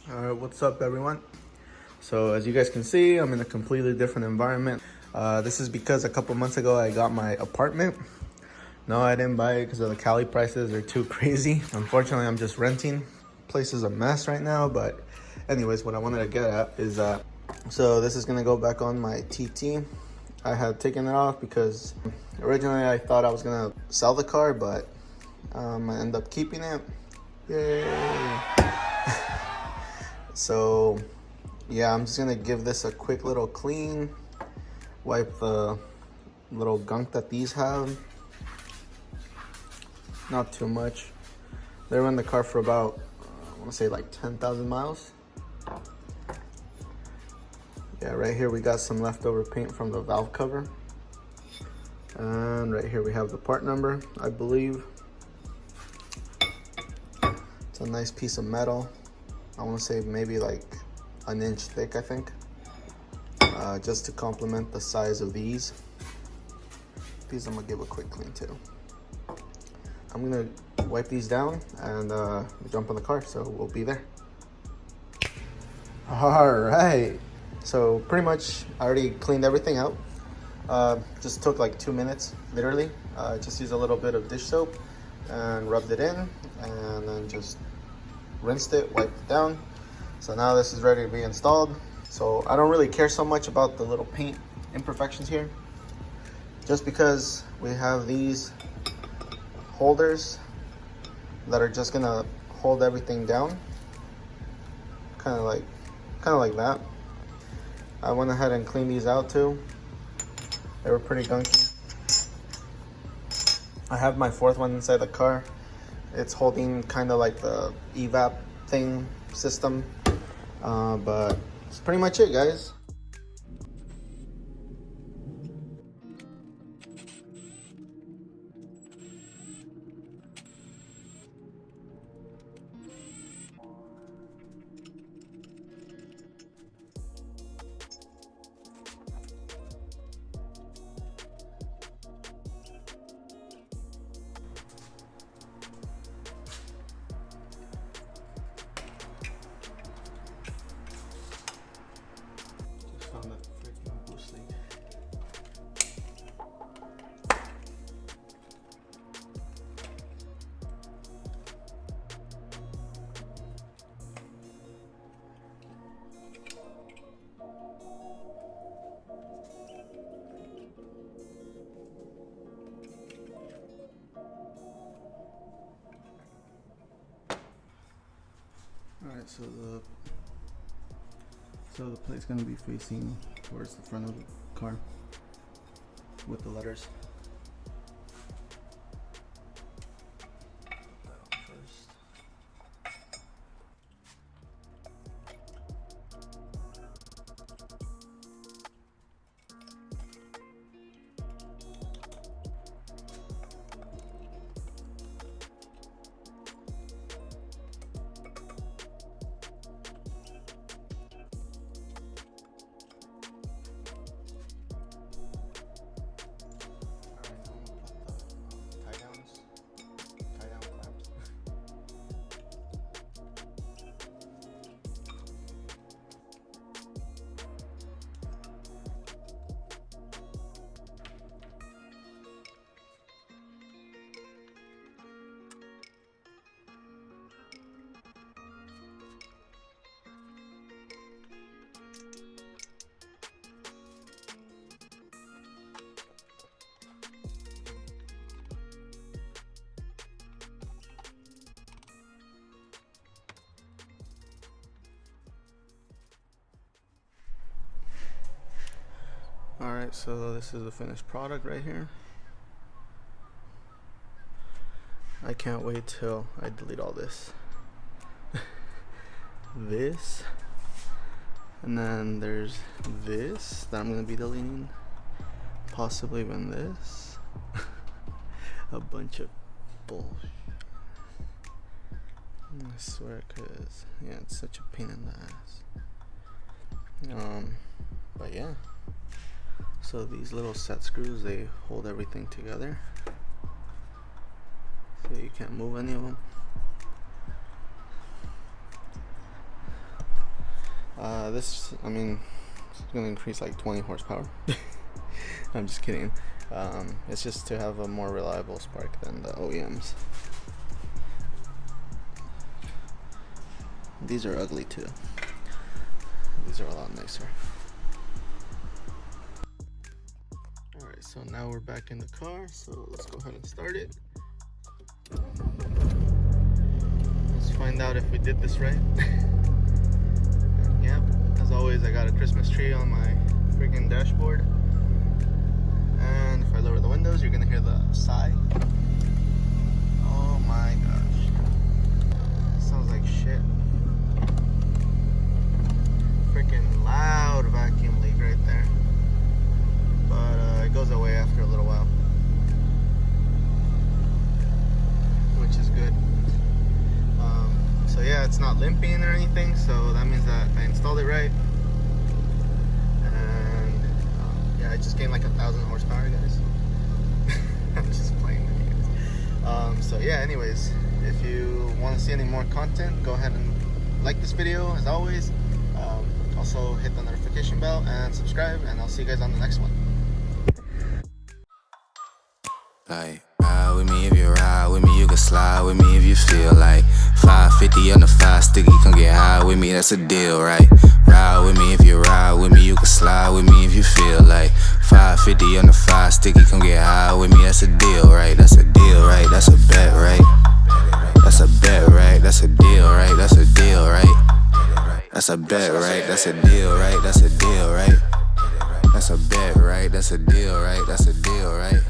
Alright, what's up everyone? So as you guys can see, I'm in a completely different environment. This is because a couple months ago I got my apartment. No, I didn't buy it because of the Cali prices. They're too crazy. Unfortunately, I'm just renting. Place is a mess right now, but anyways, what I wanted to get at is so this is gonna go back on my TT. I had taken it off because originally I thought I was gonna sell the car, but I ended up keeping it. Yay! So yeah, I'm just gonna give this a quick little clean, wipe the little gunk that these have. Not too much. They were in the car for about, I wanna say like 10,000 miles. Yeah, right here we got some leftover paint from the valve cover. And right here we have the part number, I believe. It's a nice piece of metal. I wanna say maybe like an inch thick, I think. Just to complement the size of these. These I'm gonna give a quick clean too. I'm gonna wipe these down and jump on the car, so we'll be there. All right, so pretty much I already cleaned everything out. Just took like 2 minutes, literally. Just used a little bit of dish soap and rubbed it in, and then just rinsed it, wiped it down. So now this is ready to be installed. So I don't really care so much about the little paint imperfections here, just because we have these holders that are just gonna hold everything down, kind of like that. I went ahead and cleaned these out too. They were pretty gunky. I have my fourth one inside the car. It's holding kind of like the evap thing system, but that's pretty much it, guys. Alright, so the plate's gonna be facing towards the front of the car with the letters. Alright, so this is the finished product right here. I can't wait till I delete all this. This. And then there's this that I'm going to be deleting. Possibly even this. A bunch of bullshit. I swear, cause yeah, it's such a pain in the ass. But yeah. So these little set screws, they hold everything together. So you can't move any of them. This, I mean, it's gonna increase like 20 horsepower. I'm just kidding. It's just to have a more reliable spark than the OEMs. These are ugly too. These are a lot nicer. Alright, so now we're back in the car, so let's go ahead and start it. Let's find out if we did this right. Yep, as always, I got a Christmas tree on my freaking dashboard. And if I lower the windows, you're gonna hear the sigh. Oh my gosh. Sounds like shit. Freaking loud vacuum leak right there. But it goes away after a little while, which is good. So yeah, it's not limping or anything, so that means that I installed it right. And yeah, I just gained like 1,000 horsepower, guys. I'm just playing with you guys. So yeah, anyways, if you want to see any more content, go ahead and like this video as always. Also hit the notification bell and subscribe, and I'll see you guys on the next one. Like, ride with me if you ride with me, you can slide with me if you feel like 550 on the 5 sticky, come get high with me, that's a deal, right? Ride with me if you ride with me, you can slide with me if you feel like 550 on the 5 sticky, come get high with me, that's a deal, right? That's a deal, right? That's a bet, right? That's a bet, right? That's a deal, right? That's a deal, right? That's a bet, right? That's a deal, right? That's a deal, right? That's a bet, right? That's a deal, right? That's a deal, right?